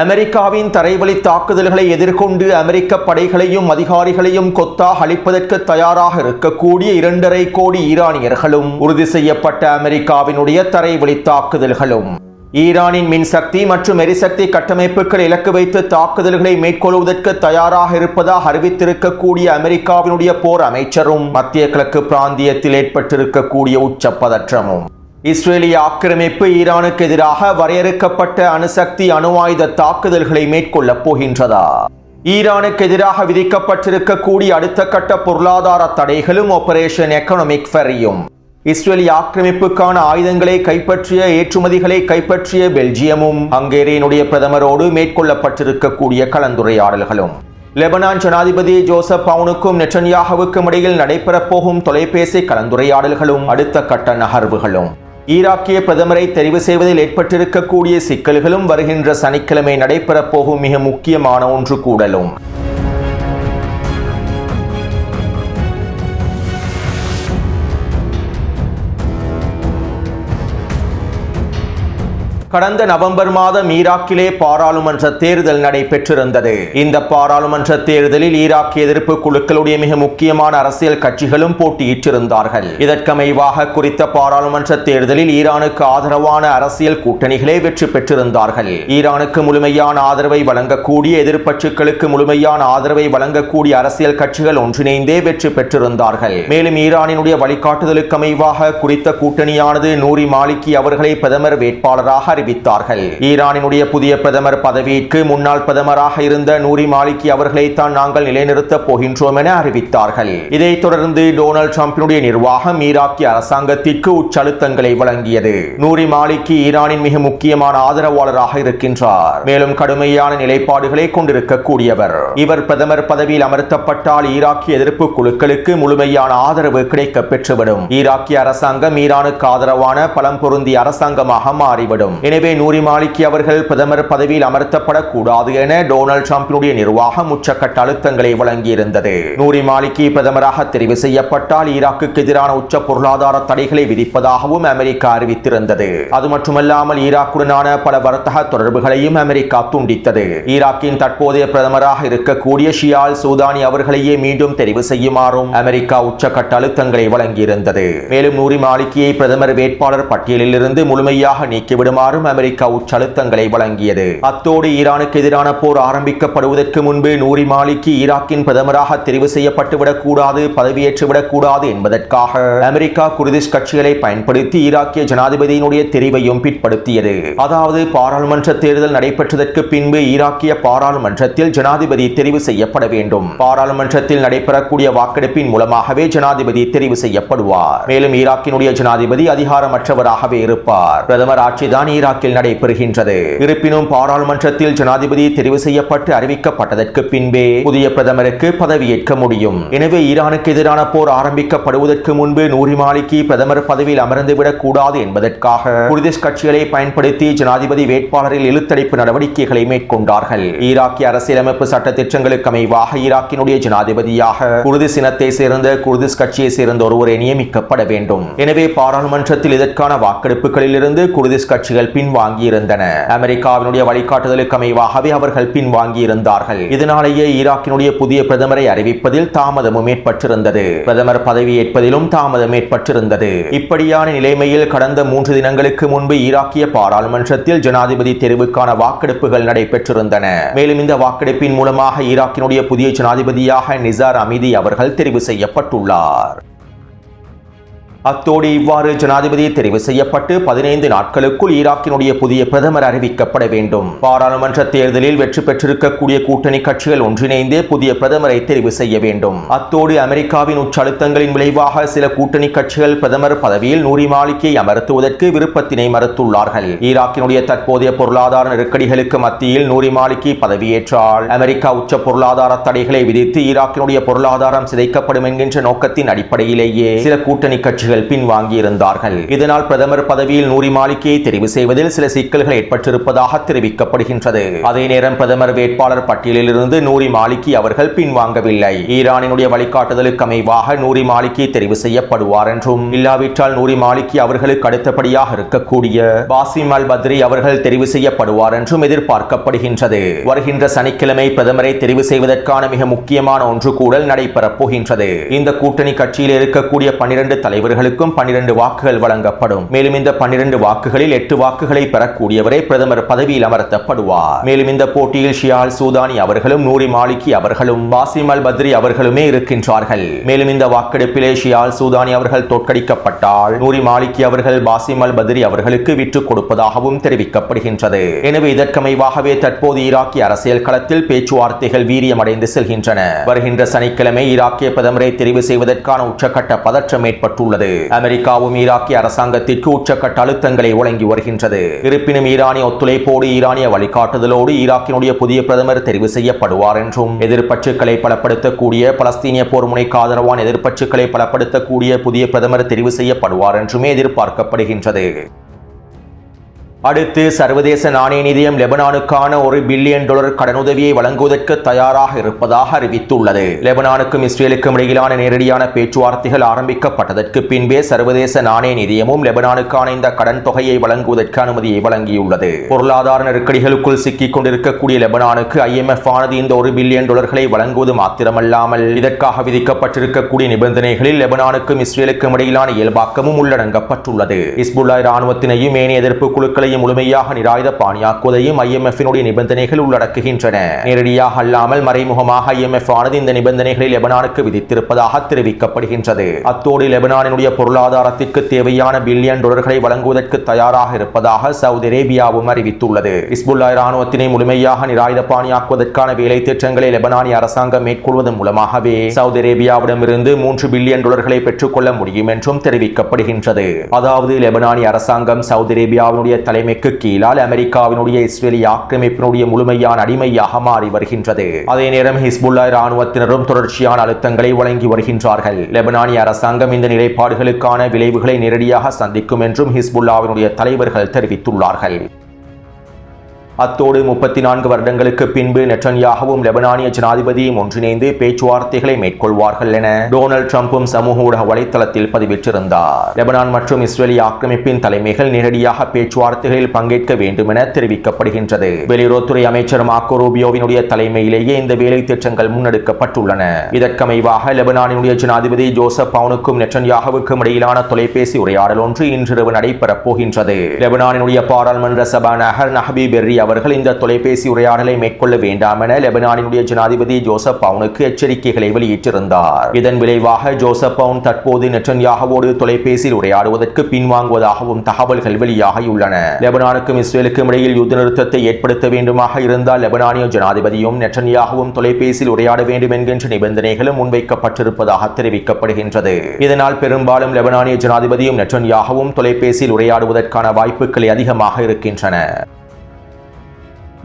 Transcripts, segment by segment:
அமெரிக்காவின் தரைவழி தாக்குதல்களை எதிர்கொண்டு அமெரிக்க படைகளையும் அதிகாரிகளையும் கொத்தாக அளிப்பதற்கு தயாராக இருக்கக்கூடிய 2.5 கோடி ஈரானியர்களும் உறுதி செய்யப்பட்ட அமெரிக்காவினுடைய தரைவழி தாக்குதல்களும் ஈரானின் மின்சக்தி மற்றும் எரிசக்தி கட்டமைப்புகள் இலக்கு வைத்து தாக்குதல்களை மேற்கொள்வதற்கு தயாராக இருப்பதாக அறிவித்திருக்கக்கூடிய அமெரிக்காவினுடைய போர் அமைச்சரும் மத்திய கிழக்கு பிராந்தியத்தில் ஏற்பட்டிருக்கக்கூடிய உச்ச பதற்றமும் இஸ்ரேலிய ஆக்கிரமிப்பு ஈரானுக்கு எதிராக வரையறுக்கப்பட்ட அணுசக்தி அணு ஆயுத தாக்குதல்களை மேற்கொள்ளப் போகின்றதா? ஈரானுக்கு எதிராக விதிக்கப்பட்டிருக்கக்கூடிய அடுத்த கட்ட பொருளாதார தடைகளும் ஆபரேஷன் எக்கனாமிக் ஃபெரியும் இஸ்ரேலிய ஆக்கிரமிப்புக்கான ஆயுதங்களை கைப்பற்றிய ஏற்றுமதிகளை கைப்பற்றிய பெல்ஜியமும் ஹங்கேரியினுடைய பிரதமரோடு மேற்கொள்ளப்பட்டிருக்கக்கூடிய கலந்துரையாடல்களும் லெபனான் ஜனாதிபதி ஜோசப் அவுனுக்கும் நெட்டன்யாஹுவுக்கும் இடையில் நடைபெறப் போகும் தொலைபேசி கலந்துரையாடல்களும் அடுத்த கட்ட நகர்வுகளும் ஈராக்கிய பிரதமரை தெரிவு செய்வதில் ஏற்பட்டிருக்கக்கூடிய சிக்கல்களும் வருகின்ற சனிக்கிழமை நடைபெறப் போகும் மிக முக்கியமான ஒன்று கூடலும் கடந்த நவம்பர் மாதம் ஈராக்கிலே பாராளுமன்ற தேர்தல் நடைபெற்றிருந்தது. இந்த பாராளுமன்ற தேர்தலில் ஈராக் எதிர்ப்பு குழுக்களுடைய மிக முக்கியமான அரசியல் கட்சிகளும் போட்டியிட்டிருந்தார்கள். இதற்கமைவாக குறித்த பாராளுமன்ற தேர்தலில் ஈரானுக்கு ஆதரவான அரசியல் கூட்டணிகளே வெற்றி பெற்றிருந்தார்கள். ஈரானுக்கு முழுமையான ஆதரவை வழங்கக்கூடிய எதிர்க்கட்சிகளுக்கு முழுமையான ஆதரவை வழங்கக்கூடிய அரசியல் கட்சிகள் ஒன்றிணைந்தே வெற்றி பெற்றிருந்தார்கள். மேலும் ஈரானினுடைய வழிகாட்டுதலுக்கு அமைவாக குறித்த கூட்டணியானது நூரி மாலிகி அவர்களை பிரதமர் வேட்பாளராக அறிவித்தார்கள். ஈரானினுடைய புதிய பிரதமர் பதவிக்கு முன்னாள் பிரதமராக இருந்த நூரி மாலிகி அவர்களை தான் நாங்கள் நிலைநிறுத்தப் போகின்றோம் என அறிவித்தார்கள். இதைத் தொடர்ந்து டொனால்ட் ட்ரம்பினுடைய நிர்வாகம் ஈராக்கிய அரசாங்கத்திற்கு உச்சழுத்தங்களை வழங்கியது. நூரி மாலிகி ஈரானின் மிக முக்கியமான ஆதரவாளராக இருக்கின்றார். மேலும் கடுமையான நிலைப்பாடுகளை கொண்டிருக்கக்கூடியவர். இவர் பிரதமர் பதவியில் அமர்த்தப்பட்டால் ஈராக்கிய எதிர்ப்பு குழுக்களுக்கு முழுமையான ஆதரவு கிடைக்க பெற்றுவிடும். ஈராக்கிய அரசாங்கம் ஈரானுக்கு ஆதரவான பலம் பொருந்திய அரசாங்கமாக மாறிவிடும். எனவே நூரி மாலிகி அவர்கள் பிரதமர் பதவியில் அமர்த்தப்படக்கூடாது என டொனால்ட் ட்ரம்பினுடைய நிர்வாகம் உச்சக்கட்ட அழுத்தங்களை வழங்கியிருந்தது. நூரி மாலிகி பிரதமராக தெரிவு செய்யப்பட்டால் ஈராக்குக்கு எதிரான உச்ச பொருளாதார தடைகளை விதிப்பதாகவும் அமெரிக்கா அறிவித்திருந்தது. அது மட்டுமல்லாமல் ஈராக்குடனான பல வர்த்தக தொடர்புகளையும் அமெரிக்கா துண்டித்தது. ஈராக்கின் தற்போதைய பிரதமராக இருக்கக்கூடிய ஷியால் சூதானி அவர்களையே மீண்டும் தெரிவு செய்யுமாறும் அமெரிக்கா உச்சக்கட்ட அழுத்தங்களை வழங்கியிருந்தது. மேலும் நூரி மாலிகியை பிரதமர் வேட்பாளர் பட்டியலில் இருந்து முழுமையாக நீக்கிவிடுமாறும் அமெரிக்கா உச்சழுத்தங்களை வழங்கியது. அத்தோடு ஈரானுக்கு எதிரான போர் ஆரம்பிக்கப்படுவதற்கு முன்பு நூரி மாலிகி ஈராக்கின் பிரதமராக தெரிவு செய்யப்பட்டுவிடக் கூடாது, பதவியேற்றுவிடக் கூடாது என்பதற்காக அமெரிக்கா குர்திஷ் கட்சிகளை பயன்படுத்தி ஈராக்கிய ஜனாதிபதியினுடைய தெரிவையும் பிற்படுத்தியது. அதாவது பாராளுமன்ற தேர்தல் நடைபெற்றதற்கு பின்பு ஈராக்கிய பாராளுமன்றத்தில் ஜனாதிபதி தெரிவு செய்யப்பட வேண்டும். பாராளுமன்றத்தில் நடைபெறக்கூடிய வாக்கெடுப்பின் மூலமாகவே ஜனாதிபதி தெரிவு செய்யப்படுவார். மேலும் ஈராக்கினுடைய ஜனாதிபதி அதிகாரமற்றவராகவே இருப்பார். பிரதமர் ஆட்சிதான் ஈராக்கில் நடைபெறுகின்றது. இருப்பினும் பாராளுமன்றத்தில் ஜனாதிபதி தெரிவு செய்யப்பட்டு அறிவிக்கப்பட்டதற்கு பின்பே புதிய பிரதமருக்கு பதவியேற்க முடியும். எனவே ஈரானுக்கு எதிரான போர் ஆரம்பிக்கப்படுவதற்கு முன்பு நூரி மாலிகி பிரதமர் பதவியில் அமர்ந்துவிடக் கூடாது என்பதற்காக குர்திஷ் கட்சிகளை பயன்படுத்தி ஜனாதிபதி வேட்பாளரில் இழுத்தடிப்பு நடவடிக்கைகளை மேற்கொண்டார்கள். ஈராக்கிய அரசியலமைப்பு சட்ட திட்டங்களுக்கு அமைவாக ஈராக்கினுடைய ஜனாதிபதியாக குர்திஷ் இனத்தை சேர்ந்த குர்திஷ் கட்சியை சேர்ந்த ஒருவரை நியமிக்கப்பட வேண்டும். எனவே பாராளுமன்றத்தில் இதற்கான வாக்கெடுப்புகளில் இருந்து குர்திஷ் கட்சிகள் பின்வாங்கியிருந்தன. அமெரிக்காவினுடைய வழிகாட்டுதலுக்கு அமைவாகவே அவர்கள் பின்வாங்கியிருந்தார்கள். இதனாலேயே ஈராக்கினுடைய புதிய பிரதமரை அறிவிப்பதில் தாமதமும் ஏற்பட்டிருந்தது. பிரதமர் பதவி ஏற்பதிலும் தாமதம் ஏற்பட்டிருந்தது. இப்படியான நிலைமையில் கடந்த 3 தினங்களுக்கு முன்பு ஈராக்கிய பாராளுமன்றத்தில் ஜனாதிபதி தெரிவுக்கான வாக்கெடுப்புகள் நடைபெற்றிருந்தன. மேலும் இந்த வாக்கெடுப்பின் மூலமாக ஈராக்கினுடைய புதிய ஜனாதிபதியாக நிசார் அமீதி அவர்கள் தெரிவு செய்யப்பட்டுள்ளார். அத்தோடு இவ்வாறு ஜனாதிபதி தெரிவு செய்யப்பட்டு 15 நாட்களுக்குள் ஈராக்கினுடைய புதிய பிரதமர் அறிவிக்கப்பட வேண்டும். பாராளுமன்ற தேர்தலில் வெற்றி பெற்றிருக்கக்கூடிய கூட்டணி கட்சிகள் ஒன்றிணைந்தே புதிய பிரதமரை தெரிவு செய்ய வேண்டும். அத்தோடு அமெரிக்காவின் உச்சழுத்தங்களின் விளைவாக சில கூட்டணி கட்சிகள் பிரதமர் பதவியில் நூரி மாலிகியை அமர்த்துவதற்கு விருப்பத்தினை மறுத்துள்ளார்கள். ஈராக்கினுடைய தற்போதைய பொருளாதார நெருக்கடிகளுக்கு மத்தியில் நூரி மாலிகி பதவியேற்றால் அமெரிக்கா உச்ச பொருளாதார தடைகளை விதித்து ஈராக்கினுடைய பொருளாதாரம் சிதைக்கப்படும் என்கின்ற நோக்கத்தின் அடிப்படையிலேயே சில கூட்டணி கட்சிகள் கட்சிகள் பின்வாங்கியிருந்தார்கள். இதனால் பிரதமர் பதவியில் நூரி மாலிகியை தெரிவு செய்வதில் சில சிக்கல்கள் ஏற்பட்டிருப்பதாக தெரிவிக்கப்படுகின்றது. அதே நேரம் பிரதமர் வேட்பாளர் பட்டியலில் இருந்து நூரி மாலிகி அவர்கள் பின்வாங்கவில்லை. ஈரானினுடைய வழிகாட்டுதலுக்கு அமைவாக நூரி மாலிகி தெரிவு செய்யப்படுவார் என்றும், இல்லாவிட்டால் நூரி மாலிகி அவர்களுக்கு அடுத்தபடியாக இருக்கக்கூடிய பாசிம் அல் பத்ரி அவர்கள் தெரிவு செய்யப்படுவார் என்றும் எதிர்பார்க்கப்படுகின்றது. வருகின்ற சனிக்கிழமை பிரதமரை தெரிவு செய்வதற்கான மிக முக்கியமான ஒன்று கூடல் நடைபெறப் போகின்றது. இந்த கூட்டணி கட்சியில் இருக்கக்கூடிய 12 தலைவர்களுக்கும் 12 வாக்குகள் வழங்கப்படும். மேலும் இந்த 12 வாக்குகளில் 8 வாக்குகளை பெறக்கூடியவரை பிரதமர் பதவியில் அமர்த்தப்படுவார். மேலும் இந்த போட்டியில் ஷியா அல் சூதானி அவர்களும் நூரி மாலிகி அவர்களும் பாசிம் அல் பத்ரி அவர்களுமே இருக்கின்றார்கள். மேலும் இந்த வாக்கெடுப்பிலே ஷியா அல் சூதானி அவர்கள் தோற்கடிக்கப்பட்டால் நூரி மாலிகி அவர்கள் பாசிம் அல் பத்ரி அவர்களுக்கு விற்றுக் கொடுப்பதாகவும் தெரிவிக்கப்படுகின்றது. எனவே இதற்கமைவாகவே தற்போது ஈராக்கிய அரசியல் களத்தில் பேச்சுவார்த்தைகள் வீரியமடைந்து செல்கின்றன. வருகின்ற சனிக்கிழமை ஈராக்கிய பிரதமரை தெரிவு செய்வதற்கான உச்சக்கட்ட பதற்றம் ஏற்பட்டுள்ளது. அமெரிக்காவும் ஈராக்கிய அரசாங்கத்திற்கு உச்சக்கட்ட அழுத்தங்களை வழங்கி வருகின்றது. இருப்பினும் ஈரானிய ஒத்துழைப்போடு ஈரானிய வழிகாட்டுதலோடு ஈராக்கினுடைய புதிய பிரதமர் தெரிவு செய்யப்படுவார் என்றும், எதிர்ப்பற்றுக்களை பலப்படுத்தக்கூடிய பலஸ்தீனிய போர் முனைக்கு ஆதரவான எதிர்ப்பற்றுக்களை பலப்படுத்தக்கூடிய புதிய பிரதமர் தெரிவு செய்யப்படுவார் என்றுமே எதிர்பார்க்கப்படுகின்றது. அடுத்து சர்வதேச நாணய நிதியம் லெபனானுக்கான $1 பில்லியன் கடனுதவியை வழங்குவதற்கு தயாராக இருப்பதாக அறிவித்துள்ளது. லெபனானுக்கும் இஸ்ரேலுக்கும் இடையிலான நேரடியான பேச்சுவார்த்தைகள் ஆரம்பிக்கப்பட்டதற்கு பின்பே சர்வதேச நாணய நிதியமும் லெபனானுக்கான இந்த கடன் தொகையை வழங்குவதற்கு அனுமதியை வழங்கியுள்ளது. பொருளாதார நெருக்கடிகளுக்குள் சிக்கிக் கொண்டிருக்கக்கூடிய லெபனானுக்கு IMF ஆனது இந்த $1 பில்லியன் வழங்குவது மாத்திரமல்லாமல் இதற்காக விதிக்கப்பட்டிருக்கக்கூடிய நிபந்தனைகளில் லெபனானுக்கும் இஸ்ரேலுக்கும் இடையிலான இயல்பாக்கமும் உள்ளடங்கப்பட்டுள்ளது. ஹிஸ்புல்லா இராணுவத்தினையும் ஏனைய எதிர்ப்பு குழுக்களை முழுமையாக நிராயுத பாணியாக்குவதையும் IMF-இனுடைய நிபந்தனைகள் உள்ளடக்குகின்றன. நேரடியாக அல்லாமல் மறைமுகமாக IMF ஆனது இந்த நிபந்தனைகளை லெபனானுக்கு விதித்திருப்பதாக தெரிவிக்கப்படுகின்றது. அத்தோடு லெபனானினுடைய பொருளாதாரத்திற்கு தேவையான $1 பில்லியன் வழங்குவதற்கு தயாராக இருப்பதாக சவுதி அரேபியாவும் அறிவித்துள்ளது. ஹிஸ்புல்லா இராணுவத்தினை முழுமையாக நிராயுத பாணியாக்குவதற்கான வேலை திட்டங்களை லெபனானிய அரசாங்கம் மேற்கொள்வதன் மூலமாகவே சவுதி அரேபியாவிடமிருந்து $3 பில்லியன் பெற்றுக் கொள்ள முடியும் என்றும் தெரிவிக்கப்படுகின்றது. அதாவது லெபனானிய அரசாங்கம் சவுதி அரேபியாவினுடைய தலைமைக்கு கீழால் அமெரிக்காவினுடைய இஸ்ரேலிய ஆக்கிரமிப்பினுடைய முழுமையான அடிமையாக மாறி வருகின்றது. அதே நேரம் ஹிஸ்புல்லா இராணுவத்தினரும் தொடர்ச்சியான அழுத்தங்களை வழங்கி வருகின்றார்கள். லெபனானிய அரசாங்கம் இந்த நிலைப்பாடுகளுக்கான விளைவுகளை நேரடியாக சந்திக்கும் என்றும் ஹிஸ்புல்லாவினுடைய தலைவர்கள் தெரிவித்துள்ளார்கள். அத்தோடு 34 வருடங்களுக்கு பின்பு நெட்டன்யாகவும் லெபனானிய ஜனாதிபதியும் ஒன்றிணைந்து பேச்சுவார்த்தைகளை மேற்கொள்வார்கள் என டொனால்ட் ட்ரம்பும் சமூக ஊடக வலைத்தளத்தில் பதிவிட்டிருந்தார். லெபனான் மற்றும் இஸ்ரேலிய ஆக்கிரமிப்பின் தலைமைகள் நேரடியாக பேச்சுவார்த்தைகளில் பங்கேற்க வேண்டும் என தெரிவிக்கப்படுகின்றது. வெளியுறவுத்துறை அமைச்சர் மார்க்கோ ரூபியோவினுடைய தலைமையிலேயே இந்த வேலை திட்டங்கள் முன்னெடுக்கப்பட்டுள்ளன. இதற்கமைவாக லெபனானினுடைய ஜனாதிபதி ஜோசப் பவுனுக்கும் நெட்டன்யாகுவுக்கும் இடையிலான தொலைபேசி உரையாடல் ஒன்று இன்றிரவு நடைபெறப் போகின்றது. லெபனானினுடைய பாராளுமன்ற சபாநாயகர் நஹ்பி பெர்ரி அவர்கள் இந்த தொலைபேசி உரையாடலை மேற்கொள்ள வேண்டாம் என லெபனானினுடைய ஜனாதிபதி ஜோசப் பவுனுக்கு எச்சரிக்கைகளை வெளியிட்டிருந்தார். இதன் விளைவாக ஜோசப் பவுன் தற்போது நெட்டன்யாகுவோடு தொலைபேசியில் உரையாடுவதற்கு பின்வாங்குவதாகவும் தகவல்கள் வெளியாகியுள்ளன. லெபனானுக்கும் இஸ்ரேலுக்கும் இடையில் யுத்த நிறுத்தத்தை ஏற்படுத்த வேண்டுமாக இருந்தால் லெபனானிய ஜனாதிபதியும் நெட்டன்யாகுவும் தொலைபேசியில் உரையாட வேண்டும் என்கின்ற நிபந்தனைகளும் முன்வைக்கப்பட்டிருப்பதாக தெரிவிக்கப்படுகின்றது. இதனால் பெரும்பாலும் லெபனானிய ஜனாதிபதியும் நெட்டன்யாகுவும் தொலைபேசியில் உரையாடுவதற்கான வாய்ப்புகள் அதிகமாக இருக்கின்றன.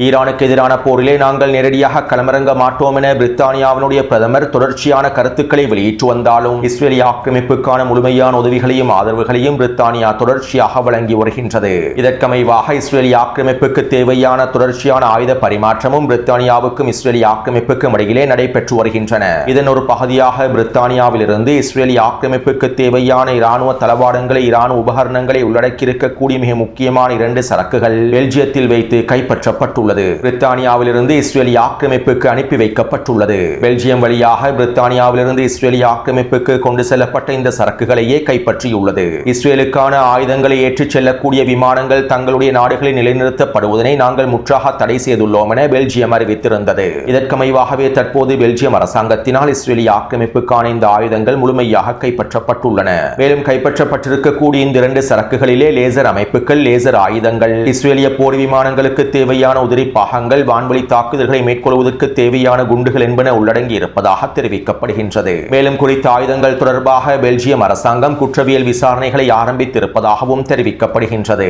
ஈரானுக்கு எதிரான போரிலே நாங்கள் நேரடியாக களமிறங்க மாட்டோம் என பிரித்தானியாவினுடைய பிரதமர் தொடர்ச்சியான கருத்துக்களை வெளியிட்டு வந்தாலும் இஸ்ரேலிய ஆக்கிரமிப்புக்கான முழுமையான உதவிகளையும் ஆதரவுகளையும் பிரித்தானியா தொடர்ச்சியாக வழங்கி வருகின்றது. இதற்கமைவாக இஸ்ரேலிய ஆக்கிரமிப்புக்கு தேவையான தொடர்ச்சியான ஆயுத பரிமாற்றமும் பிரித்தானியாவுக்கும் இஸ்ரேலிய ஆக்கிரமிப்புக்கும் இடையிலே நடைபெற்று வருகின்றன. இதன் ஒரு பகுதியாக பிரித்தானியாவிலிருந்து இஸ்ரேலிய ஆக்கிரமிப்புக்கு தேவையான இராணுவ தளவாடங்களை இராணுவ உபகரணங்களை உள்ளடக்கியிருக்கக்கூடிய மிக முக்கியமான 2 சரக்குகள் பெல்ஜியத்தில் வைத்து கைப்பற்றப்பட்டுள்ளது. பிரித்தானியாவிலிருந்து இஸ்ரேலிய ஆக்கிரமிப்புக்கு அனுப்பி வைக்கப்பட்டுள்ளது. பெல்ஜியம் வழியாக பிரித்தானியாவிலிருந்து இஸ்ரேலிய ஆக்கிரமிப்புக்கு கொண்டு செல்லப்பட்ட இந்த சரக்குகளையே கைப்பற்றியுள்ளது. இஸ்ரேலுக்கான ஆயுதங்களை ஏற்றிச் செல்லக்கூடிய விமானங்கள் தங்களுடைய நாடுகளில் நிலைநிறுத்தப்படுவதனை நாங்கள் முற்றாக தடை செய்துள்ளோம் என பெல்ஜியம் அறிவித்திருந்தது. இதற்கமைவாகவே தற்போது பெல்ஜியம் அரசாங்கத்தினால் இஸ்ரேலிய ஆக்கிரமிப்புக்கான இந்த ஆயுதங்கள் முழுமையாக கைப்பற்றப்பட்டுள்ளன. மேலும் கைப்பற்றப்பட்டிருக்கக்கூடிய இந்த 2 சரக்குகளிலே லேசர் அமைப்புகள், லேசர் ஆயுதங்கள், இஸ்ரேலிய போர் விமானங்களுக்கு தேவையான உதிரி பாகங்கள், வான்வழி தாக்குதல்களை மேற்கொள்வதற்கு தேவையான குண்டுகள் என்பன உள்ளடங்கி இருப்பதாக தெரிவிக்கப்படுகின்றது. மேலும் குறித்த ஆயுதங்கள் தொடர்பாக பெல்ஜியம் அரசாங்கம் குற்றவியல் விசாரணைகளை ஆரம்பித்திருப்பதாகவும் தெரிவிக்கப்படுகின்றது.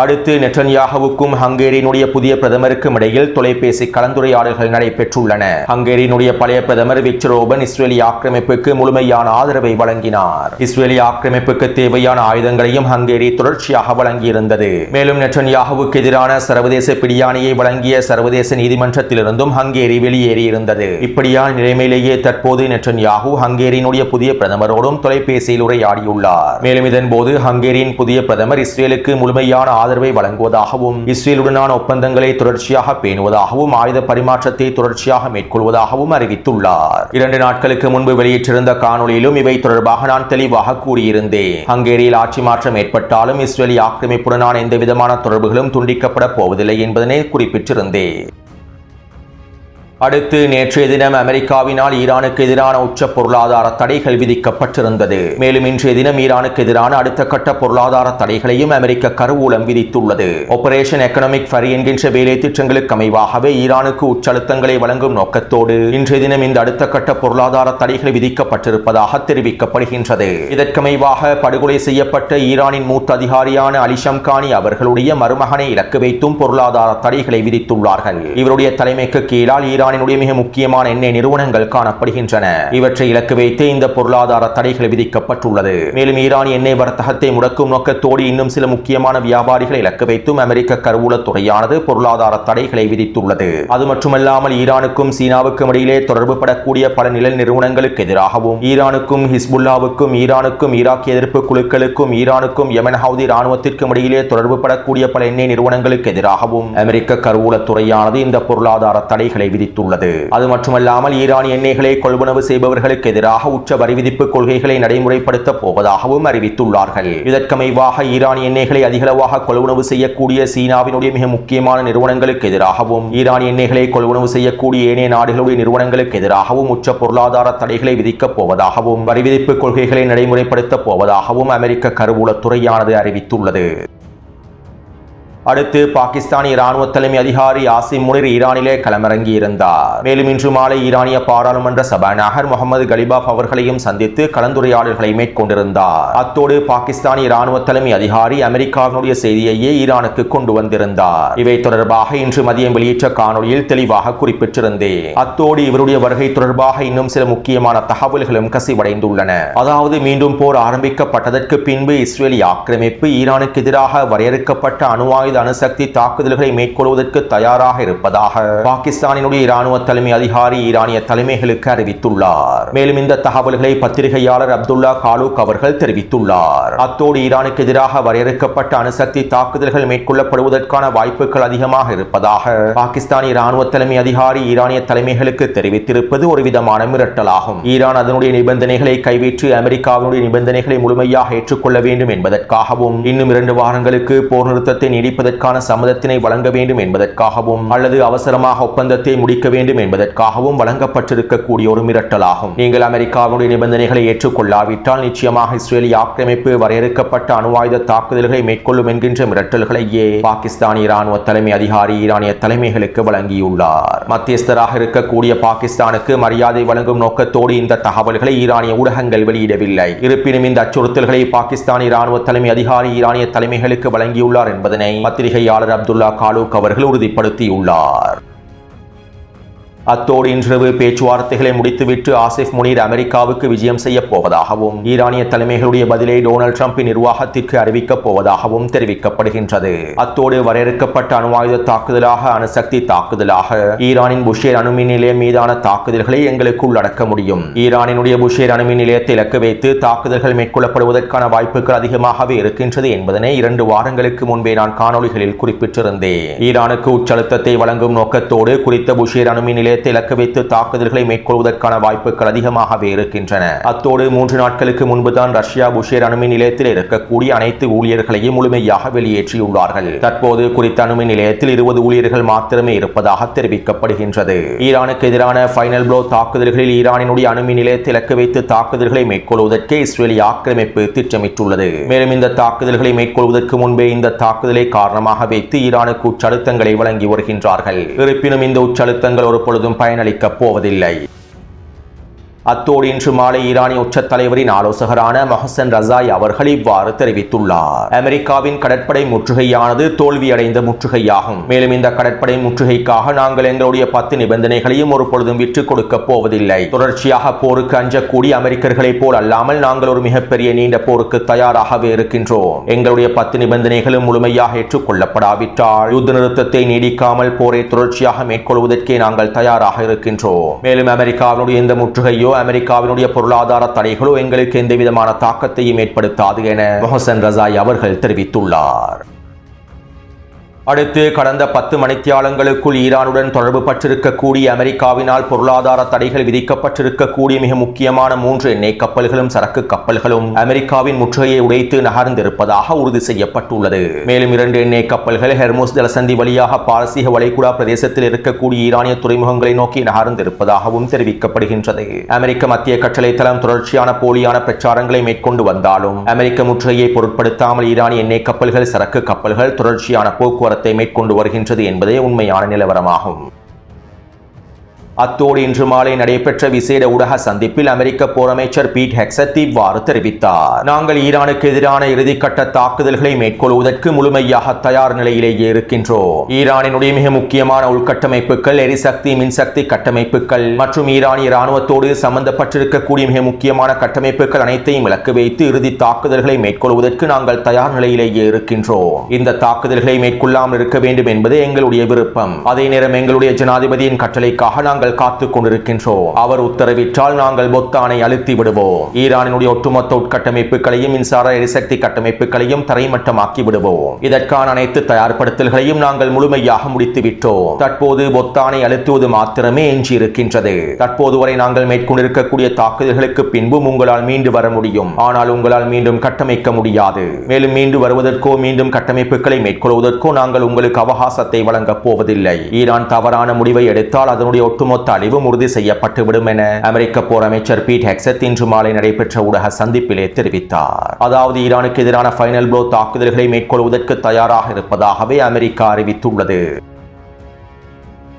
அடுத்து நெட்டன்யாகுவுக்கும் ஹங்கேரியினுடைய புதிய பிரதமருக்கும் இடையில் தொலைபேசி கலந்துரையாடல்கள் நடைபெற்றுள்ளன. ஹங்கேரியினுடைய பழைய பிரதமர் விக்டர் ஓர்பன் இஸ்ரேலிய ஆக்கிரமிப்புக்கு முழுமையான ஆதரவை வழங்கினார். இஸ்ரேலிய ஆக்கிரமிப்புக்கு தேவையான ஆயுதங்களையும் ஹங்கேரி தொடர்ச்சியாக வழங்கியிருந்தது. மேலும் நெட்டன்யாகுவுக்கு எதிரான சர்வதேச பிடியாணையை வழங்கிய சர்வதேச நீதிமன்றத்திலிருந்தும் ஹங்கேரி வெளியேறியிருந்தது. இப்படியான நிலைமையிலேயே தற்போது நெட்டன்யாகு ஹங்கேரியினுடைய புதிய பிரதமரோடும் தொலைபேசியில் உரையாடியுள்ளார். மேலும் இதன்போது ஹங்கேரியின் புதிய பிரதமர் இஸ்ரேலுக்கு முழுமையான ஆதரவை வழங்குவதாகவும் இஸ்ரேலுடனான ஒப்பந்தங்களை தொடர்ச்சியாக பேணுவதாகவும் ஆயுத பரிமாற்றத்தை தொடர்ச்சியாக மேற்கொள்வதாகவும் அறிவித்துள்ளார். 2 நாட்களுக்கு முன்பு வெளியிட்டிருந்த காணொலியிலும் இவை தொடர்பாக நான் தெளிவாக கூறியிருந்தேன். ஹங்கேரியில் ஆட்சி மாற்றம் ஏற்பட்டாலும் இஸ்ரேலிய ஆக்கிரமிப்புடனான எந்த விதமான தொடர்புகளும் துண்டிக்கப்பட போவதில்லை என்பதனை குறிப்பிட்டிருந்தேன். அடுத்து நேற்றைய தினம் அமெரிக்காவினால் ஈரானுக்கு எதிரான உச்ச பொருளாதார தடைகள் விதிக்கப்பட்டிருந்தது. மேலும் இன்றைய தினம் ஈரானுக்கு எதிரான அடுத்த கட்ட பொருளாதார தடைகளையும் அமெரிக்க கருவூலம் விதித்துள்ளது. ஆபரேஷன் எக்கனாமிக் ஃபரி என்கின்ற வேலை திட்டங்களுக்கு அமைவாகவே ஈரானுக்கு உச்சழுத்தங்களை வழங்கும் நோக்கத்தோடு இன்றைய தினம் இந்த அடுத்த கட்ட பொருளாதார தடைகள் விதிக்கப்பட்டிருப்பதாக தெரிவிக்கப்படுகின்றது. இதற்கமைவாக படுகொலை செய்யப்பட்ட ஈரானின் மூத்த அதிகாரியான அலி ஷம்கானி அவர்களுடைய மருமகனை இலக்கு வைத்தும் பொருளாதார தடைகளை விதித்துள்ளார்கள். இவருடைய தலைமைக்கு கீழால் ஈரானினுடைய மிக முக்கியமான எண்ணெய் நிறுவனங்கள் காணப்படுகின்றன. இவற்றை இலக்கு வைத்து இந்த பொருளாதார தடைகள் விதிக்கப்பட்டுள்ளது. மேலும் ஈரான் எண்ணெய் வர்த்தகத்தை முடக்கும் நோக்கத்தோடு இன்னும் சில முக்கியமான வியாபாரிகளை இலக்கு வைத்தும் அமெரிக்க கருவூலத்துறையானது பொருளாதார தடைகளை விதித்துள்ளது. அது மட்டுமல்லாமல் ஈரானுக்கும் சீனாவுக்கும் இடையிலே தொடர்பு படக்கூடிய பல நிழல் நிறுவனங்களுக்கு எதிராகவும் ஈரானுக்கும் ஹிஸ்புல்லாவுக்கும் ஈரானுக்கும் ஈராக் எதிர்ப்பு குழுக்களுக்கும் ஈரானுக்கும் யெமன் ஹவுதி ராணுவத்திற்கும் இடையிலே தொடர்பு படக்கூடிய பல எண்ணெய் நிறுவனங்களுக்கு எதிராகவும் அமெரிக்க கருவூலத்துறையானது இந்த பொருளாதார தடைகளை விதித்துள்ளது. அது மட்டுமல்லாமல் ஈரான் எண்ணெய்களை கொள்வனவு செய்பவர்களுக்கு எதிராக உச்ச வரி விதிப்பு கொள்கைகளை நடைமுறைப்படுத்த போவதாகவும் அறிவித்துள்ளார்கள். இதற்கமைவாக ஈரான் எண்ணெய்களை அதிகளவாக கொள்வனவு செய்யக்கூடிய சீனாவினுடைய மிக முக்கியமான நிறுவனங்களுக்கு எதிராகவும் ஈரான் எண்ணெய்களை கொள்வனவு செய்யக்கூடிய ஏனைய நாடுகளுடைய நிறுவனங்களுக்கு எதிராகவும் உச்ச பொருளாதார தடைகளை விதிக்கப் போவதாகவும் வரி விதிப்பு கொள்கைகளை நடைமுறைப்படுத்த போவதாகவும் அமெரிக்க கருவூலத்துறையானது அறிவித்துள்ளது. அடுத்து பாகிஸ்தானிய ராணுவ தலைமை அதிகாரி ஆசிம் முனிர் ஈரானிலே களமிறங்கியிருந்தார். மேலும் இன்று மாலை ஈரானிய பாராளுமன்ற சபாநாயகர் முகமது கலிபாப் அவர்களையும் சந்தித்து கலந்துரையாடல்களை மேற்கொண்டிருந்தார். அத்தோடு பாகிஸ்தானிய ராணுவ தலைமை அதிகாரி அமெரிக்காவினுடைய செய்தியையே ஈரானுக்கு கொண்டு வந்திருந்தார். இவை தொடர்பாக இன்று மதியம் வெளியிட்ட காணொலியில் தெளிவாக குறிப்பிட்டிருந்தேன். அத்தோடு இவருடைய வருகை தொடர்பாக இன்னும் சில முக்கியமான தகவல்களும் கசிவடைந்துள்ளன. அதாவது மீண்டும் போர் ஆரம்பிக்கப்பட்டதற்கு பின்பு இஸ்ரேலிய ஆக்கிரமிப்பு ஈரானுக்கு எதிராக வரையறுக்கப்பட்ட அணுவாயுத அணுசக்தி தாக்குதல்களை மேற்கொள்வதற்கு தயாராக இருப்பதாக பாகிஸ்தானினுடைய இராணுவ தலைமை அதிகாரி ஈரானிய தலைமைகளுக்கு அறிவித்துள்ளார். மேலும் இந்த தகவல்களை பத்திரிகையாளர் அப்துல்லா காலூக் அவர்கள் தெரிவித்துள்ளார். அத்தோடு ஈரானுக்கு எதிராக வரையறுக்கப்பட்ட அணுசக்தி தாக்குதல்கள் மேற்கொள்ளப்படுவதற்கான வாய்ப்புகள் அதிகமாக இருப்பதாக பாகிஸ்தானிய இராணுவ தலைமை அதிகாரி ஈரானிய தலைமைகளுக்கு தெரிவித்திருப்பது ஒரு விதமான மிரட்டலாகும். ஈரான் அதனுடைய நிபந்தனைகளை கைவிட்டு அமெரிக்காவினுடைய நிபந்தனைகளை முழுமையாக ஏற்றுக்கொள்ள வேண்டும் என்பதற்காகவும் இன்னும் 2 வாரங்களுக்கு போர் நிறுத்தத்தை நீடிப்பதற்கான சம்மதத்தினை வழங்க வேண்டும் என்பதற்காகவும் அல்லது அவசரமாக ஒப்பந்தத்தை முடிக்க வேண்டும் என்பதற்காகவும் வழங்கப்பட்டிருக்கக்கூடிய ஒரு மிரட்டலாகும். நீங்கள் அமெரிக்காவுடைய நிபந்தனைகளை ஏற்றுக்கொள்ளாவிட்டால் நிச்சயமாக இஸ்ரேலிய ஆக்கிரமிப்பு வரையறுக்கப்பட்ட அணுவாயுத தாக்குதல்களை மேற்கொள்ளும் என்கின்ற மிரட்டல்களையே பாகிஸ்தானிய இராணுவ தலைமை அதிகாரி ஈரானிய தலைமைகளுக்கு வழங்கியுள்ளார். மத்தியஸ்தராக இருக்கக்கூடிய பாகிஸ்தானுக்கு மரியாதை வழங்கும் நோக்கத்தோடு இந்த தகவல்களை ஈரானிய ஊடகங்கள் வெளியிடவில்லை. இருப்பினும் இந்த அச்சுறுத்தல்களை பாகிஸ்தானிய இராணுவ தலைமை அதிகாரி ஈரானிய தலைமைகளுக்கு வழங்கியுள்ளார் என்பதனை பத்திரிகையாளர் அப்துல்லா காலூக் அவர்கள் உறுதிப்படுத்தியுள்ளார். அத்தோடு இன்றிரவு பேச்சுவார்த்தைகளை முடித்துவிட்டு ஆசிப் முனீர் அமெரிக்காவுக்கு விஜயம் செய்ய போவதாகவும் ஈரானிய தலைமைகளுடைய பதிலை டொனால்ட் ட்ரம்பின் நிர்வாகத்திற்கு அறிவிக்கப் போவதாகவும் தெரிவிக்கப்படுகின்றது. அத்தோடு வரையறுக்கப்பட்ட அணுவாயுத தாக்குதலாக அணுசக்தி தாக்குதலாக ஈரானின் புஷேர் அணுமின் நிலையம் மீதான தாக்குதல்களை எங்களுக்கு உள்ளடக்க முடியும். ஈரானினுடைய புஷேர் அணுமின் நிலையத்தை இலக்கு வைத்து தாக்குதல்கள் மேற்கொள்ளப்படுவதற்கான வாய்ப்புகள் அதிகமாகவே இருக்கின்றது என்பதனை 2 வாரங்களுக்கு முன்பே நான் காணொலிகளில் குறிப்பிட்டிருந்தேன். ஈரானுக்கு உச்சழுத்தத்தை வழங்கும் நோக்கத்தோடு குறித்த புஷேர் அணுமின் நிலையத்தை இலக்கு வைத்து தாக்குதல்களை மேற்கொள்வதற்கான வாய்ப்புகள் அதிகமாகவே இருக்கின்றன. அத்தோடு 3 நாட்களுக்கு முன்புதான் ரஷ்யா புஷேர் அணுமின் நிலையத்தில் இருக்கக்கூடிய அனைத்து ஊழியர்களையும் முழுமையாக வெளியேற்றியுள்ளார்கள். தற்போது குறித்த அணுமின் நிலையத்தில் 20 ஊழியர்கள் மாத்திரமே இருப்பதாக தெரிவிக்கப்படுகின்றது. ஈரானுக்கு எதிரான ஃபைனல் ப்ளோ தாக்குதல்களில் ஈரானினுடைய அணுமின் நிலையத்தை இலக்கு வைத்து தாக்குதல்களை மேற்கொள்வதற்கு இஸ்ரேலிய ஆக்கிரமிப்பு திட்டமிட்டுள்ளது. மேலும் இந்த தாக்குதல்களை மேற்கொள்வதற்கு முன்பே இந்த தாக்குதலை காரணமாக வைத்து ஈரானுக்கு உச்சழுத்தங்களை வழங்கி வருகின்றார்கள். இருப்பினும் இந்த உச்சழுத்தங்கள் ஒரு பொழுதும் பயனளிக்கப் போவதில்லை. அத்தோடு இன்று மாலை ஈரானிய உச்ச தலைவரின் ஆலோசகரான மொஹசன் ரசாய் அவர்கள் இவ்வாறு தெரிவித்துள்ளார். அமெரிக்காவின் கடற்படை முற்றுகையானது தோல்வியடைந்த முற்றுகையாகும். மேலும் இந்த கடற்படை முற்றுகைக்காக நாங்கள் எங்களுடைய 10 நிபந்தனைகளையும் ஒரு பொழுதும் விட்டுக் கொடுக்க போவதில்லை. தொடர்ச்சியாக போருக்கு அஞ்சக்கூடிய அமெரிக்கர்களைப் போல் அல்லாமல் நாங்கள் ஒரு மிகப்பெரிய நீண்ட போருக்கு தயாராகவே இருக்கின்றோம். எங்களுடைய 10 நிபந்தனைகளும் முழுமையாக ஏற்றுக்கொள்ளப்படாவிட்டால் யுத்த நிறுத்தத்தை நீடிக்காமல் போரை தொடர்ச்சியாக மேற்கொள்வதற்கே நாங்கள் தயாராக இருக்கின்றோம். மேலும் அமெரிக்காவினுடைய இந்த முற்றுகையோ அமெரிக்காவினுடைய பொருளாதார தடைகளோ எங்களுக்கு எந்தவிதமான தாக்கத்தையும் ஏற்படுத்தாது என மொஹசன் ரசாய் அவர்கள் தெரிவித்துள்ளார். அடுத்து கடந்த 10 மணித்தியாலங்களுக்குள் ஈரானுடன் தொடர்பு பட்டிருக்கக்கூடிய அமெரிக்காவினால் பொருளாதார தடைகள் விதிக்கப்பட்டிருக்கக்கூடிய மிக முக்கியமான 3 எண்ணெய் கப்பல்களும் சரக்கு கப்பல்களும் அமெரிக்காவின் முற்றுகையை உடைத்து நகர்ந்திருப்பதாக உறுதி செய்யப்பட்டுள்ளது. மேலும் 2 எண்ணெய் கப்பல்கள் ஹெர்முஸ் ஜலசந்தி வழியாக பாரசீக வளைகுடா பிரதேசத்தில் இருக்கக்கூடிய ஈரானிய துறைமுகங்களை நோக்கி நகர்ந்திருப்பதாகவும் தெரிவிக்கப்படுகின்றது. அமெரிக்க மத்திய கட்டளை தளம் தொடர்ச்சியான போலியான பிரச்சாரங்களை மேற்கொண்டு வந்தாலும் அமெரிக்க முற்றுகையை பொருட்படுத்தாமல் ஈரானிய எண்ணெய் கப்பல்கள் சரக்கு கப்பல்கள் தொடர்ச்சியான போக்குவரத்து மேற்கொண்டு வருகின்றது என்பதே உண்மையான நிலவரமாகும். அத்தோடு இன்று மாலை நடைபெற்ற விசேட ஊடக சந்திப்பில் அமெரிக்க போர் அமைச்சர் பீட் ஹெக்ஸட் இவ்வாறு தெரிவித்தார். நாங்கள் ஈரானுக்கு எதிரான இறுதிக்கட்ட தாக்குதல்களை மேற்கொள்வதற்கு முழுமையாக தயார் நிலையிலேயே இருக்கின்றோம். ஈரானினுடைய மிக முக்கியமான உள்கட்டமைப்புகள், எரிசக்தி, மின்சக்தி கட்டமைப்புகள் மற்றும் ஈரானிய இராணுவத்தோடு சம்பந்தப்பட்டிருக்கக்கூடிய மிக முக்கியமான கட்டமைப்புகள் அனைத்தையும் இலக்கு வைத்து இறுதி தாக்குதல்களை மேற்கொள்வதற்கு நாங்கள் தயார் நிலையிலேயே இருக்கின்றோம். இந்த தாக்குதல்களை மேற்கொள்ளாமல் இருக்க வேண்டும் என்பது எங்களுடைய விருப்பம். அதே நேரம் எங்களுடைய ஜனாதிபதியின் கட்டளைக்காக நாங்கள் காத்துக் கொண்டிருக்கின்றோம். அவர் உத்தரவிட்டால் நாங்கள் பொத்தானை அழுத்தி விடுவோம். ஈரானினுடைய ஒட்டுமொத்த உட்கட்டமைப்புகளையும் மின்சார எரிசக்தி கட்டமைப்புகளையும் தரைமட்டமாக்கி விடுவோம். இதற்கான அனைத்து தயார்படுத்தல்களையும் நாங்கள் முழுமையாக முடித்துவிட்டோம். தற்போது பொத்தானை அழுத்துவது மாத்திரமே எஞ்சி இருக்கின்றது. தற்போது வரை நாங்கள் மேற்கொண்டிருக்கக்கூடிய தாக்குதல்களுக்கு பின்பும் உங்களால் மீண்டு வர முடியும். ஆனால் உங்களால் மீண்டும் கட்டமைக்க முடியாது. மேலும் மீண்டு வருவதற்கோ மீண்டும் கட்டமைப்புகளை மேற்கொள்வதற்கோ நாங்கள் உங்களுக்கு அவகாசத்தை வழங்கப் போவதில்லை. ஈரான் தவறான முடிவை எடுத்தால் அதனுடைய ஒட்டுமொத்த அழிவும் உறுதி செய்யப்பட்டுவிடும் என அமெரிக்க போர் அமைச்சர் பீட் ஹெக்ஸட் இன்று மாலை நடைபெற்ற ஊடக சந்திப்பிலே தெரிவித்தார். அதாவது ஈரானுக்கு எதிரான ஃபைனல் ப்ளோ தாக்குதல்களை மேற்கொள்வதற்கு தயாராக இருப்பதாகவே அமெரிக்கா அறிவித்துள்ளது.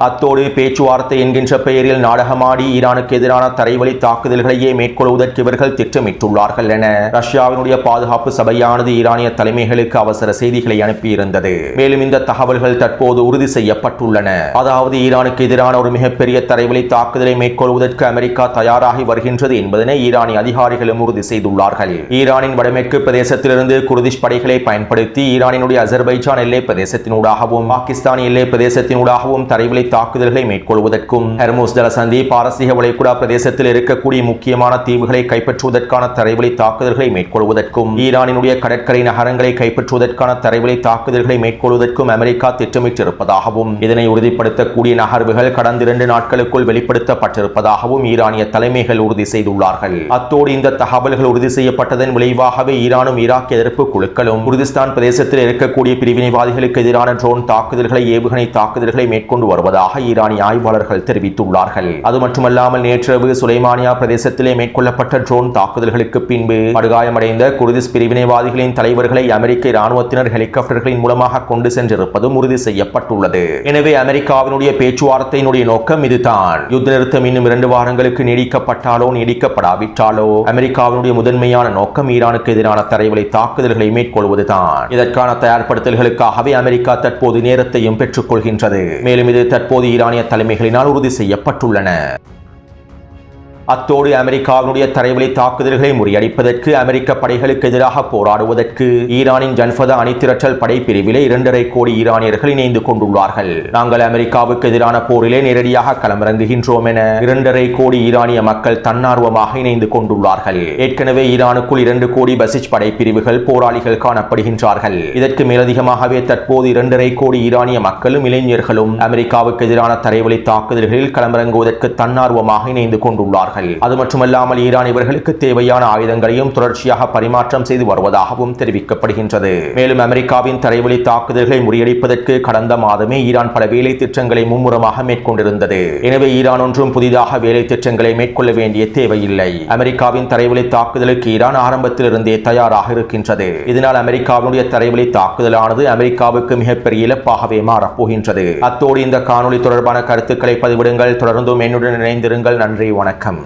அத்தோடு பேச்சுவார்த்தை என்கின்ற பெயரில் நாடகமாடி ஈரானுக்கு எதிரான தரைவழி தாக்குதல்களையே மேற்கொள்வதற்கு இவர்கள் திட்டமிட்டுள்ளார்கள் என ரஷ்யாவினுடைய பாதுகாப்பு சபையானது ஈரானிய தலைமைகளுக்கு அவசர செய்திகளை அனுப்பியிருந்தது. மேலும் இந்த தகவல்கள் தற்போது உறுதி செய்யப்பட்டுள்ளன. அதாவது ஈரானுக்கு எதிரான ஒரு மிகப்பெரிய தரைவழி தாக்குதலை மேற்கொள்வதற்கு அமெரிக்கா தயாராகி வருகின்றது என்பதனை ஈரானிய அதிகாரிகளும் உறுதி செய்துள்ளார்கள். ஈரானின் வடமேற்கு பிரதேசத்திலிருந்து குர்திஷ் படைகளை பயன்படுத்தி ஈரானினுடைய அசர்பைஜான் எல்லை பிரதேசத்தினூடாகவும் பாகிஸ்தான் எல்லை பிரதேசத்தினூடாகவும் தரைவழி தாக்குதல்களை மேற்கொள்வதற்கும் ஹெர்முஸ் ஜலசந்தி பாரசீக வளைகுடா பிரதேசத்தில் இருக்கக்கூடிய முக்கியமான தீவுகளை கைப்பற்றுவதற்கான தரைவழி தாக்குதல்களை மேற்கொள்வதற்கும் ஈரானினுடைய கடற்கரை நகரங்களை கைப்பற்றுவதற்கான தரைவழி தாக்குதல்களை மேற்கொள்வதற்கும் அமெரிக்கா திட்டமிட்டிருப்பதாகவும் இதனை உறுதிப்படுத்தக்கூடிய நகர்வுகள் கடந்த 2 நாட்களுக்குள் வெளிப்படுத்தப்பட்டிருப்பதாகவும் ஈரானிய தலைமைகள் உறுதி செய்துள்ளார்கள். அத்தோடு இந்த தகவல்கள் உறுதி செய்யப்பட்டதன் விளைவாகவே ஈரானும் ஈராக் எதிர்ப்பு குழுக்களும் குர்திஸ்தான் பிரதேசத்தில் இருக்கக்கூடிய பிரிவினைவாதிகளுக்கு எதிரான ட்ரோன் தாக்குதல்களை, ஏவுகணை தாக்குதல்களை மேற்கொண்டு வருவதாக ஈரானிய ஆய்வாளர்கள் தெரிவித்துள்ளார்கள். அது மட்டுமல்லாமல் நேற்றிரவு சுலைமானியா பிரதேசத்திலே மேற்கொள்ளப்பட்ட ட்ரோன் தாக்குதல்களுக்கு பின்பு படுகாயமடைந்த குர்திஷ் பிரிவினைவாதிகளின் தலைவர்களை அமெரிக்க இராணுவத்தினர் ஹெலிகாப்டர்களின் மூலமாக கொண்டு சென்றிருப்பதும் உறுதி செய்யப்பட்டுள்ளது. எனவே அமெரிக்காவினுடைய பேச்சுவார்த்தையினுடைய நோக்கம் இதுதான். யுத்த நிறுத்தம் இன்னும் 2 வாரங்களுக்கு நீடிக்கப்பட்டாலோ நீடிக்கப்படாவிட்டாலோ அமெரிக்காவினுடைய முதன்மையான நோக்கம் ஈரானுக்கு எதிரான தரைவழி தாக்குதல்களை மேற்கொள்வதுதான். இதற்கான தயார்படுத்தல்களுக்காகவே அமெரிக்கா தற்போது நேரத்தையும் பெற்றுக் கொள்கின்றது. மேலும் இது தற்போது ஈரானிய தலைமைகளினால் உறுதி செய்யப்பட்டுள்ளன. அத்தோடு அமெரிக்காவினுடைய தரைவழி தாக்குதல்களை முறியடிப்பதற்கு அமெரிக்க படைகளுக்கு எதிராக போராடுவதற்கு ஈரானின் ஜன்ஃபதா அணிதிரட்டல் படை பிரிவிலே 2.5 கோடி ஈரானியர்கள் இணைந்து கொண்டுள்ளார்கள். நாங்கள் அமெரிக்காவுக்கு எதிரான போரிலே நேரடியாக களமிறங்குகின்றோம் என 2.5 கோடி ஈரானிய மக்கள் தன்னார்வமாக இணைந்து கொண்டுள்ளார்கள். ஏற்கனவே ஈரானுக்குள் 2 கோடி பசிஜ் படை பிரிவுகள் போராளிகள் காணப்படுகின்றார்கள். இதற்கு மேலதிகமாகவே தற்போது 2.5 கோடி ஈரானிய மக்களும் இளைஞர்களும் அமெரிக்காவுக்கு எதிரான தரைவழி தாக்குதல்களில் களமிறங்குவதற்கு தன்னார்வமாக இணைந்து கொண்டுள்ளார்கள். அது மட்டுமல்லாமல் ஈரான் இவர்களுக்கு தேவையான ஆயுதங்களையும் தொடர்ச்சியாக பரிமாற்றம் செய்து வருவதாகவும் தெரிவிக்கப்படுகின்றது. மேலும் அமெரிக்காவின் தரைவழி தாக்குதல்களை முறியடிப்பதற்கு கடந்த மாதமே ஈரான் பல வேலை திட்டங்களை மும்முரமாக மேற்கொண்டிருந்தது. எனவே ஈரான் ஒன்றும் புதிதாக வேலை திட்டங்களை மேற்கொள்ள வேண்டிய தேவையில்லை. அமெரிக்காவின் தரைவழி தாக்குதலுக்கு ஈரான் ஆரம்பத்திலிருந்தே தயாராக இருக்கின்றது. இதனால் அமெரிக்காவினுடைய தரைவழி தாக்குதலானது அமெரிக்காவுக்கு மிகப்பெரிய இழப்பாகவே மாறப்போகின்றது. அத்தோடு இந்த காணொலி தொடர்பான கருத்துக்களை பதிவிடுங்கள். தொடர்ந்தும் என்னுடன் இணைந்திருங்கள். நன்றி, வணக்கம்.